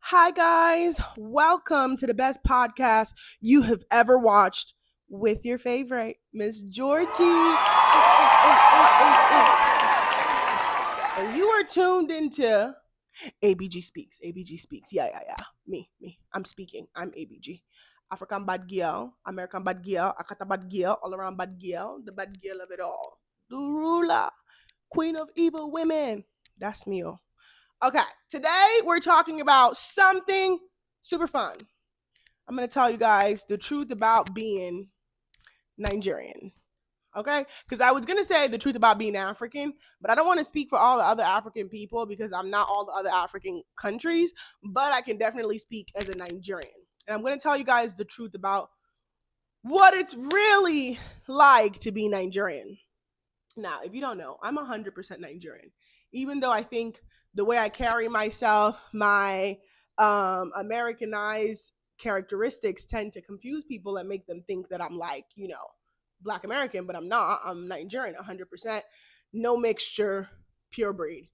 Hi, guys. Welcome to the best podcast you have ever watched with your favorite, Miss Georgie. And you are tuned into ABG Speaks. ABG Speaks. Yeah. Me. I'm speaking. I'm ABG. African bad girl, American bad girl, Akata bad girl, all around bad girl, the bad girl of it all. The ruler, queen of evil women. That's me. Oh. Okay, today we're talking about something super fun. I'm going to tell you guys the truth about being Nigerian. Okay? Because I was going to say the truth about being African, but I don't want to speak for all the other African people because I'm not all the other African countries, but I can definitely speak as a Nigerian. And I'm going to tell you guys the truth about what it's really like to be Nigerian. Now, if you don't know, I'm 100% Nigerian. Even though I think the way I carry myself, my Americanized characteristics tend to confuse people and make them think that I'm like, Black American, but I'm not. I'm Nigerian, 100%. No mixture, pure breed.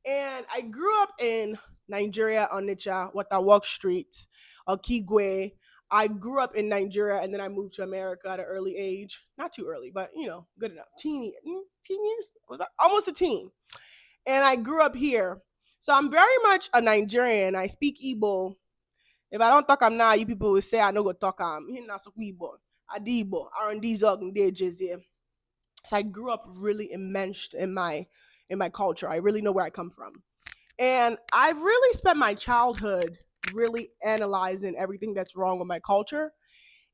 And I grew up in Nigeria, Onitsha, Watawalk Street, Okigwe. I grew up in Nigeria and then I moved to America at an early age. Not too early, but good enough. Teen years? Was I almost a teen? And I grew up here. So I'm very much a Nigerian. I speak Igbo. If I don't talk I'm now, you people will say I know go talk Igbo. Adibo, R&D Zog and Jersey. So I grew up really immersed in my culture. I really know where I come from. And I've really spent my childhood really analyzing everything that's wrong with my culture.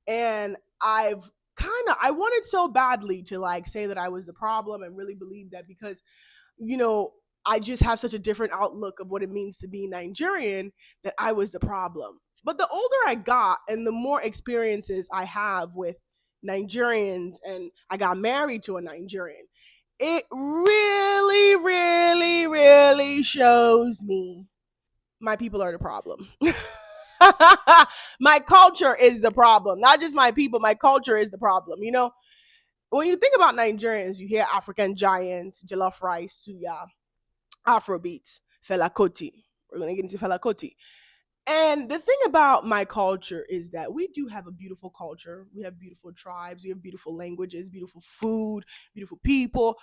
And I wanted so badly to like say that I was the problem and really believe that because, I just have such a different outlook of what it means to be Nigerian that I was the problem. But the older I got and the more experiences I have with Nigerians, and I got married to a Nigerian, it really, really, really shows me my people are the problem. My culture is the problem. Not just my people, my culture is the problem. When you think about Nigerians, you hear African giants, jollof rice, suya, Afrobeats, Fela Kuti. We're going to get into Fela Kuti. And the thing about my culture is that we do have a beautiful culture. We have beautiful tribes. We have beautiful languages, beautiful food, beautiful people.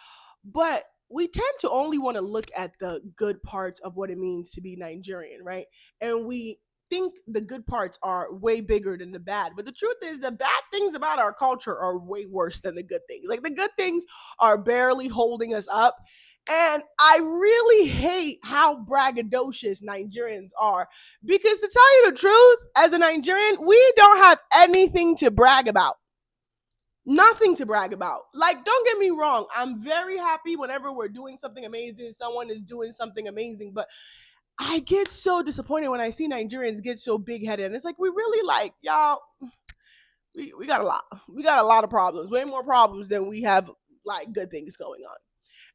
But we tend to only want to look at the good parts of what it means to be Nigerian, right? And we think the good parts are way bigger than the bad. But the truth is, the bad things about our culture are way worse than the good things. Like, the good things are barely holding us up. And I really hate how braggadocious Nigerians are. Because to tell you the truth, as a Nigerian, we don't have anything to brag about. Nothing to brag about. Like, don't get me wrong. I'm very happy whenever we're doing something amazing, someone is doing something amazing. But I get so disappointed when I see Nigerians get so big headed. And it's like, we really like, y'all, we got a lot. We got a lot of problems, way more problems than we have like good things going on.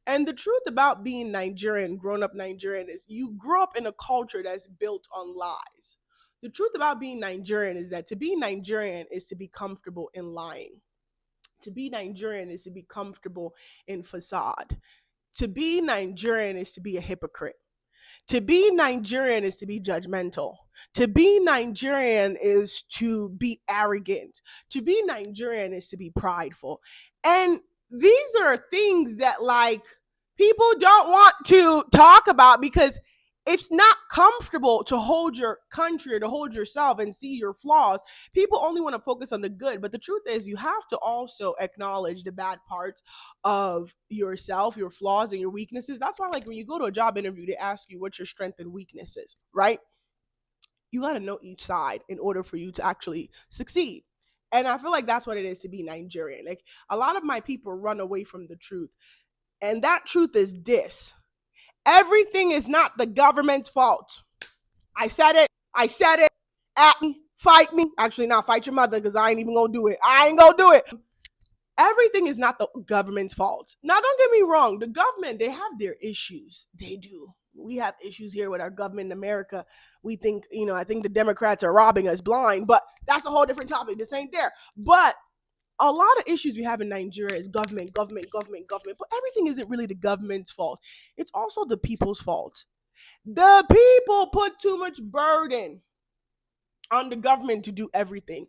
And the truth about being Nigerian, grown up Nigerian, is you grow up in a culture that's built on lies. The truth about being Nigerian is that to be Nigerian is to be comfortable in lying. To be Nigerian is to be comfortable in facade. To be Nigerian is to be a hypocrite. To be Nigerian is to be judgmental. To be Nigerian is to be arrogant. To be Nigerian is to be prideful. And these are things that like people don't want to talk about because it's not comfortable to hold your country or to hold yourself and see your flaws. People only want to focus on the good. But the truth is, you have to also acknowledge the bad parts of yourself, your flaws and your weaknesses. That's why, like, when you go to a job interview, they ask you what your strengths and weaknesses, right? You got to know each side in order for you to actually succeed. And I feel like that's what it is to be Nigerian. Like, a lot of my people run away from the truth. And that truth is this. Everything is not the government's fault. I said it. At me. Fight me. Actually, not fight your mother because I ain't even going to do it. I ain't going to do it. Everything is not the government's fault. Now, don't get me wrong. The government, they have their issues. They do. We have issues here with our government in America. We think, I think the Democrats are robbing us blind, but that's a whole different topic. This ain't there. But a lot of issues we have in Nigeria is government. But everything isn't really the government's fault. It's also the people's fault. The people put too much burden on the government to do everything.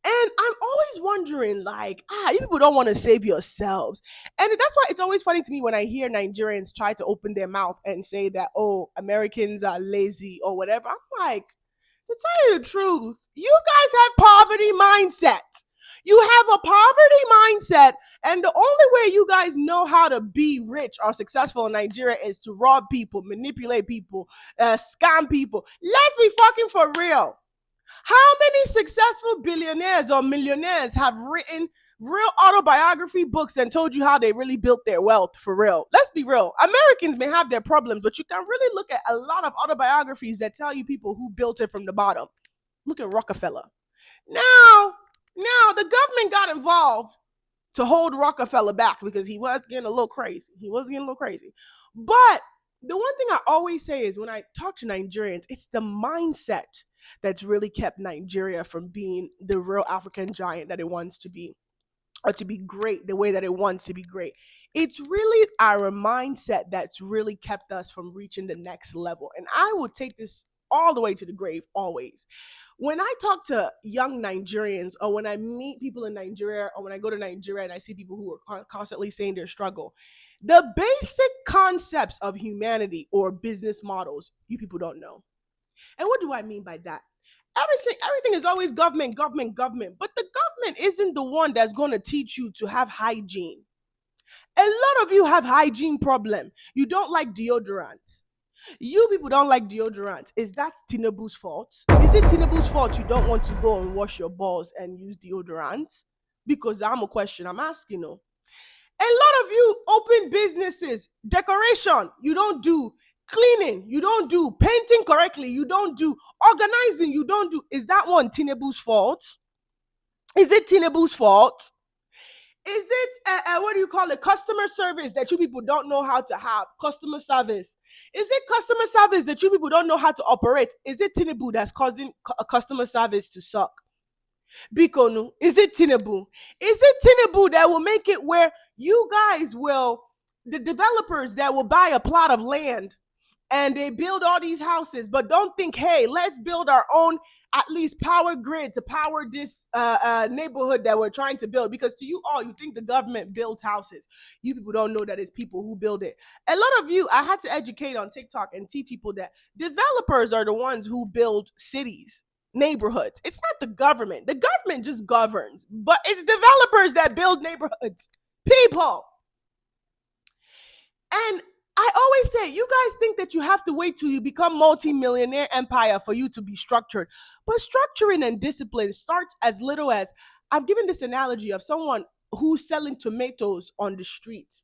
And I'm always wondering, like, you people don't want to save yourselves. And that's why it's always funny to me when I hear Nigerians try to open their mouth and say that, oh, Americans are lazy or whatever. I'm like, to tell you the truth, you guys have poverty mindset. You have a poverty mindset, and the only way you guys know how to be rich or successful in Nigeria is to rob people, manipulate people, scam people. Let's be fucking for real. How many successful billionaires or millionaires have written real autobiography books and told you how they really built their wealth for real? Let's be real. Americans may have their problems, but you can really look at a lot of autobiographies that tell you people who built it from the bottom. Look at Rockefeller. Now the government got involved to hold Rockefeller back because he was getting a little crazy. But the one thing I always say is when I talk to Nigerians, it's the mindset that's really kept Nigeria from being the real African giant that it wants to be, or to be great the way that it wants to be great. It's really our mindset that's really kept us from reaching the next level. And I will take this all the way to the grave always. When I talk to young Nigerians, or when I meet people in Nigeria, or when I go to Nigeria and I see people who are constantly saying their struggle, the basic concepts of humanity or business models, you people don't know. And what do I mean by that? Everything is always government, government, government. But the government isn't the one that's going to teach you to have hygiene. A lot of you have hygiene problem. You don't like deodorant. You people don't like deodorant. Is that Tinubu's fault? Is it Tinubu's fault you don't want to go and wash your balls and use deodorant? Because I'm a question I'm asking. You. A lot of you open businesses, decoration, you don't do. Cleaning, you don't do. Painting correctly, you don't do. Organizing, you don't do. Is that one Tinubu's fault? Is it Tinubu's fault? Is it, what do you call it, customer service that you people don't know how to have? Customer service. Is it customer service that you people don't know how to operate? Is it Tinubu that's causing customer service to suck? Bikonu, is it Tinubu? Is it Tinubu that will make it where you guys will, the developers that will buy a plot of land and they build all these houses, but don't think, hey, let's build our own at least power grid to power this neighborhood that we're trying to build? Because to you all, you think the government builds houses. You people don't know that it's people who build it. A lot of you, I had to educate on TikTok and teach people that developers are the ones who build cities, neighborhoods. It's not the government. The government just governs, but it's developers that build neighborhoods. People. And I always say, you guys think that you have to wait till you become multi-millionaire empire for you to be structured. But structuring and discipline starts as little as, I've given this analogy of someone who's selling tomatoes on the street.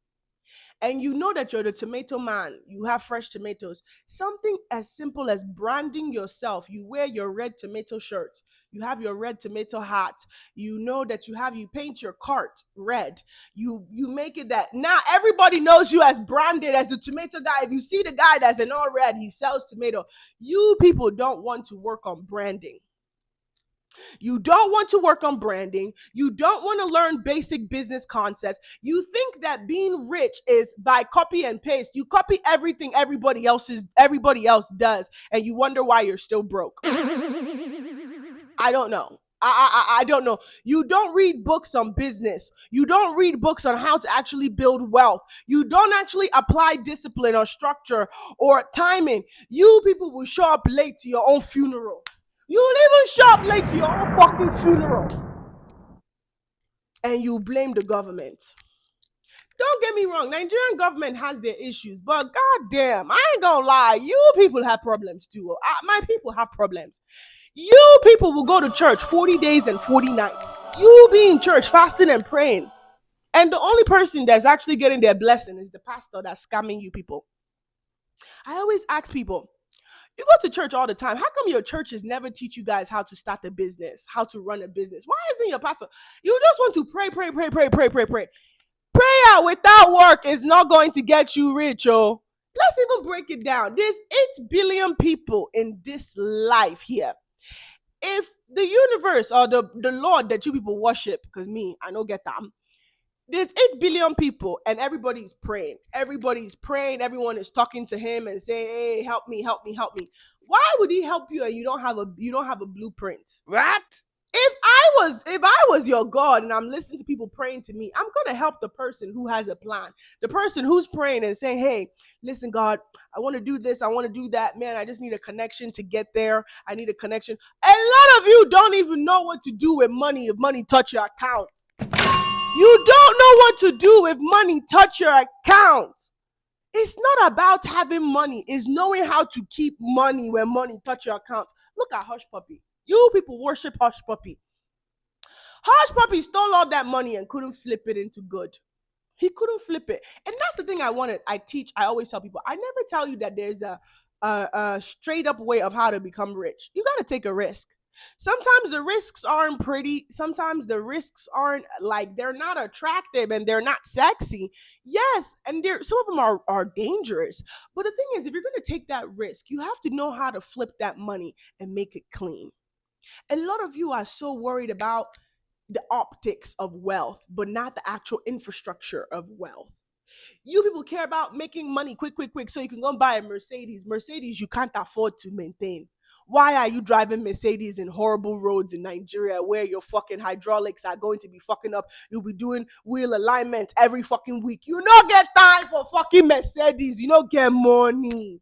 And you know that you're the tomato man, you have fresh tomatoes. Something as simple as branding yourself. You wear your red tomato shirt, you have your red tomato hat, you know that you paint your cart red. You make it that now everybody knows you as branded as the tomato guy. If you see the guy that's in all red, he sells tomato. You people don't want to work on branding. You don't want to work on branding. You don't want to learn basic business concepts. You think that being rich is by copy and paste. You copy everything everybody else does, and you wonder why you're still broke. I don't know. I don't know. You don't read books on business. You don't read books on how to actually build wealth. You don't actually apply discipline or structure or timing. You people will show up late to your own funeral. You will even show up late to your own fucking funeral. And you blame the government. Don't get me wrong, Nigerian government has their issues, but goddamn, I ain't gonna lie, you people have problems too. My people have problems. You people will go to church 40 days and 40 nights. You be in church fasting and praying. And the only person that's actually getting their blessing is the pastor that's scamming you people. I always ask people, you go to church all the time. How come your churches never teach you guys how to start a business, how to run a business? Why isn't your pastor? You just want to pray. Prayer without work is not going to get you rich, oh. Let's even break it down. There's 8 billion people in this life here. If the universe or the Lord that you people worship, because me, I don't get them. There's 8 billion people and everybody's praying. Everybody's praying. Everyone is talking to him and saying, hey, help me, help me, help me. Why would he help you and you don't have a blueprint? What? If I was your God and I'm listening to people praying to me, I'm gonna help the person who has a plan. The person who's praying and saying, hey, listen, God, I want to do this, I want to do that. Man, I just need a connection to get there. I need a connection. A lot of you don't even know what to do with money if money touch your account. You don't know what to do if money touch your account. It's not about having money. It's knowing how to keep money when money touch your account. Look at Hush Puppy. You people worship Hush Puppy. Hush Puppy stole all that money and couldn't flip it into good. He couldn't flip it. And that's the thing I teach. I always tell people, I never tell you that there's a straight up way of how to become rich. You got to take a risk. Sometimes the risks aren't pretty. Sometimes the risks aren't like, they're not attractive and they're not sexy. Yes, and some of them are dangerous. But the thing is, if you're going to take that risk, you have to know how to flip that money and make it clean. A lot of you are so worried about the optics of wealth, but not the actual infrastructure of wealth. You people care about making money quick, quick, quick, so you can go and buy a Mercedes. Mercedes you can't afford to maintain. Why are you driving Mercedes in horrible roads in Nigeria where your fucking hydraulics are going to be fucking up? You'll be doing wheel alignment every fucking week. You don't get time for fucking Mercedes. You don't get money.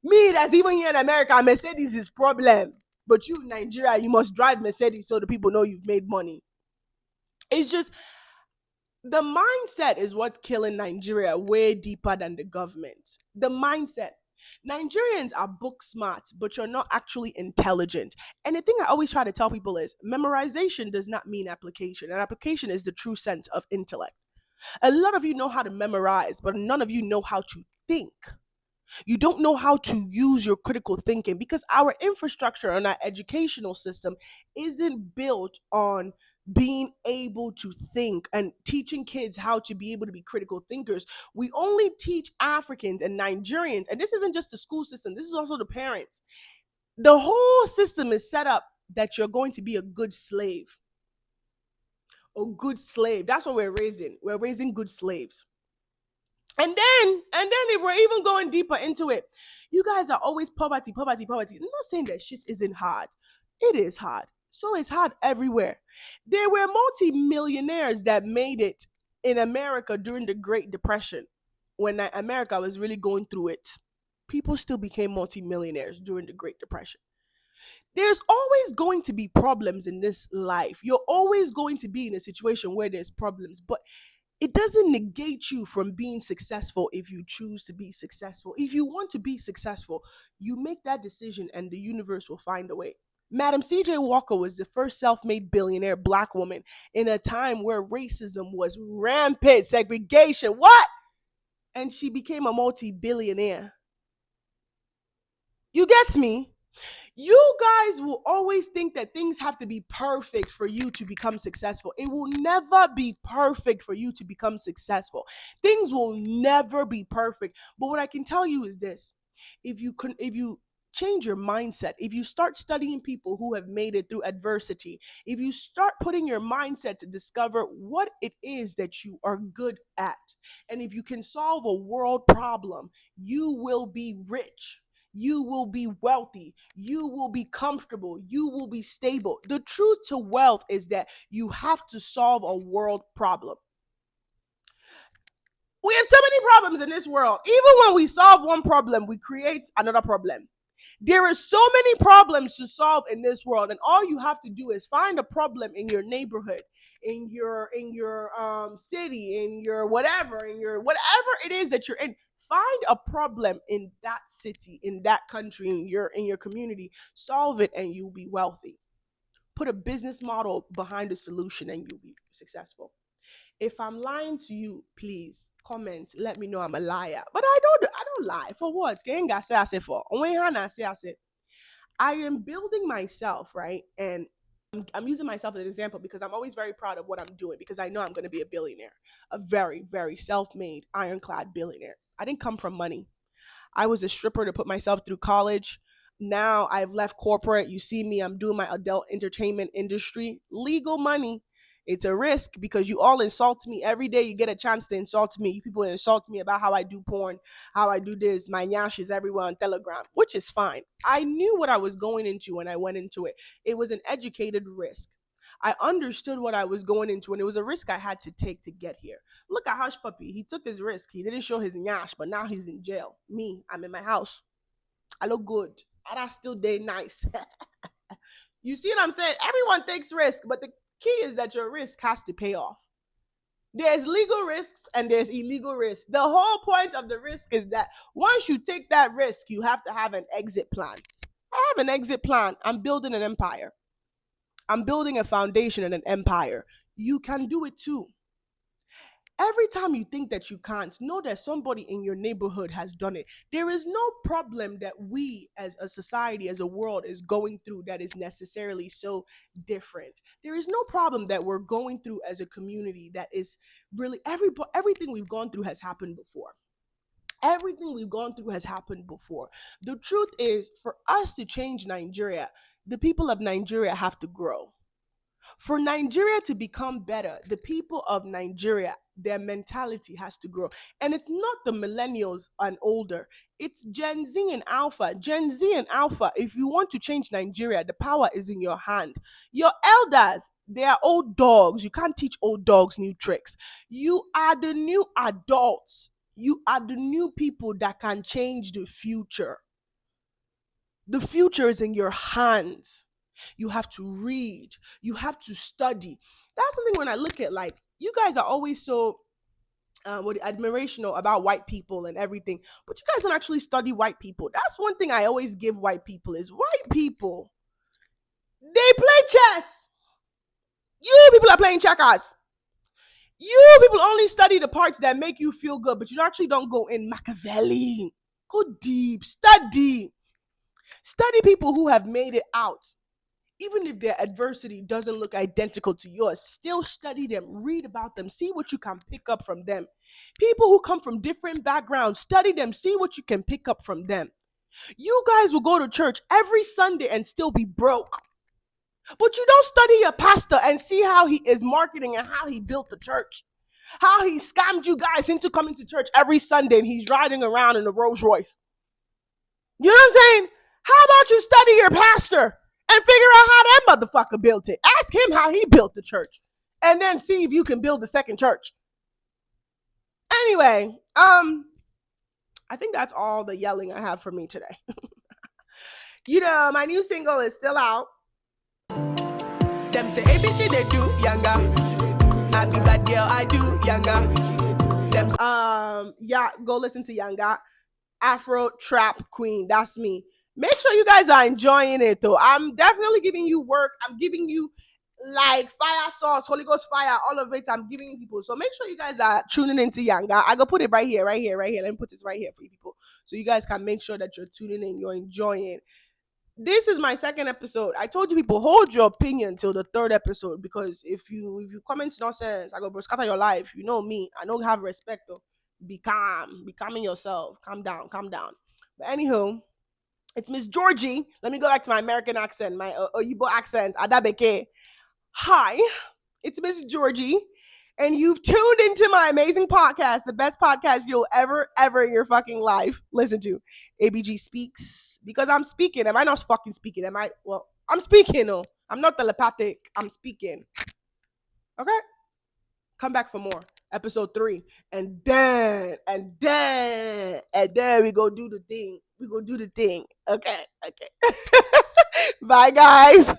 Me, that's even here in America, Mercedes is problem. But you in Nigeria, you must drive Mercedes so the people know you've made money. It's just the mindset is what's killing Nigeria way deeper than the government. The mindset. Nigerians are book smart, but you're not actually intelligent. And the thing I always try to tell people is memorization does not mean application. And application is the true sense of intellect. A lot of you know how to memorize, but none of you know how to think. You don't know how to use your critical thinking because our infrastructure and our educational system isn't built on being able to think and teaching kids how to be able to be critical thinkers. We only teach Africans and Nigerians, and this isn't just the school system, this is also the parents. The whole system is set up that you're going to be a good slave. A good slave. That's what we're raising. We're raising good slaves. And then if we're even going deeper into it, you guys are always poverty, poverty, poverty. I'm not saying that shit isn't hard. It is hard. So it's hard everywhere. There were multi-millionaires that made it in America during the Great Depression when America was really going through it. People still became multi-millionaires during the Great Depression. There's always going to be problems in this life. You're always going to be in a situation where there's problems, but it doesn't negate you from being successful if you choose to be successful. If you want to be successful, you make that decision and the universe will find a way. Madam C.J. Walker was the first self-made billionaire black woman in a time where racism was rampant, segregation, what? And she became a multi-billionaire. You get me? You guys will always think that things have to be perfect for you to become successful. It will never be perfect for you to become successful. Things will never be perfect. But what I can tell you is this. If you change your mindset, if you start studying people who have made it through adversity, if you start putting your mindset to discover what it is that you are good at, and if you can solve a world problem, you will be rich. You will be wealthy. You will be comfortable. You will be stable. The truth to wealth is that you have to solve a world problem. We have so many problems in this world. Even when we solve one problem, we create another problem. There are so many problems to solve in this world, and all you have to do is find a problem in your neighborhood, in your city, in your whatever, in your whatever it is that you're in. Find a problem in that city, in that country, in your community. Solve it, and you'll be wealthy. Put a business model behind the solution, and you'll be successful. If I'm lying to you, please comment. Let me know I'm a liar. But I don't lie. For what? I am building myself, right? And I'm using myself as an example because I'm always very proud of what I'm doing because I know I'm going to be a billionaire, a very, very self-made, ironclad billionaire. I didn't come from money. I was a stripper to put myself through college. Now I've left corporate. You see me, I'm doing my adult entertainment industry, legal money. It's a risk because you all insult me every day. You get a chance to insult me. You people insult me about how I do porn, how I do this. My nyash is everywhere on Telegram, which is fine. I knew what I was going into when I went into it. It was an educated risk. I understood what I was going into, and it was a risk I had to take to get here. Look at Hush Puppy. He took his risk. He didn't show his nyash, but now he's in jail. Me, I'm in my house. I look good. And I still day nice. You see what I'm saying? Everyone takes risk, but the key is that your risk has to pay off. There's legal risks and there's illegal risks. The whole point of the risk is that once you take that risk, you have to have an exit plan. I have an exit plan. I'm building an empire. I'm building a foundation and an empire. You can do it too. Every time you think that you can't, know that somebody in your neighborhood has done it. There is no problem that we as a society, as a world, is going through that is necessarily so different. There is no problem that we're going through as a community that is really everything we've gone through has happened before. Everything we've gone through has happened before. The truth is, for us to change Nigeria, the people of Nigeria have to grow. For Nigeria to become better, the people of Nigeria, their mentality has to grow. And it's not the millennials and older. It's Gen Z and Alpha. Gen Z and Alpha, if you want to change Nigeria, the power is in your hand. Your elders, they are old dogs. You can't teach old dogs new tricks. You are the new adults. You are the new people that can change the future. The future is in your hands. You have to read. You have to study. That's something when I look at, like, you guys are always so with admiration about white people and everything, but you guys don't actually study white people. That's one thing I always give white people is white people, they play chess. You people are playing checkers. You people only study the parts that make you feel good, but you actually don't go in Machiavelli. Go deep. Study people who have made it out. Even if their adversity doesn't look identical to yours, still study them, read about them, see what you can pick up from them. People who come from different backgrounds, study them, see what you can pick up from them. You guys will go to church every Sunday and still be broke. But you don't study your pastor and see how he is marketing and how he built the church. How he scammed you guys into coming to church every Sunday and he's riding around in a Rolls Royce. You know what I'm saying? How about you study your pastor and figure out how that motherfucker built it? Ask him how he built the church. And then see if you can build the second church. Anyway, I think that's all the yelling I have for me today. You know, my new single is still out. Them say ABC they do younger. I be bad girl, I do younger. Them yeah, go listen to Younger. Afro Trap Queen. That's me. Make sure you guys are enjoying it though. I'm definitely giving you work. I'm giving you like fire sauce, Holy Ghost fire, all of it. I'm giving you people. So make sure you guys are tuning into Younger. I go put it right here. Let me put this right here for you people. So you guys can make sure that you're tuning in, you're enjoying. This is my second episode. I told you people, hold your opinion till the third episode, because if you comment nonsense, I go scatter your life. You know me. I don't have respect though. Be calm. Be calming yourself. Calm down. But anywho, it's Miss Georgie. Let me go back to my American accent, my Oyibo accent. Adabeke. Hi, it's Miss Georgie, and you've tuned into my amazing podcast, the best podcast you'll ever in your fucking life listen to. ABG Speaks, because I'm speaking. Am I not fucking speaking? Well, I'm speaking. No, I'm not telepathic. I'm speaking. Okay? Come back for more. Episode 3. And then we go do the thing. Okay. Bye, guys.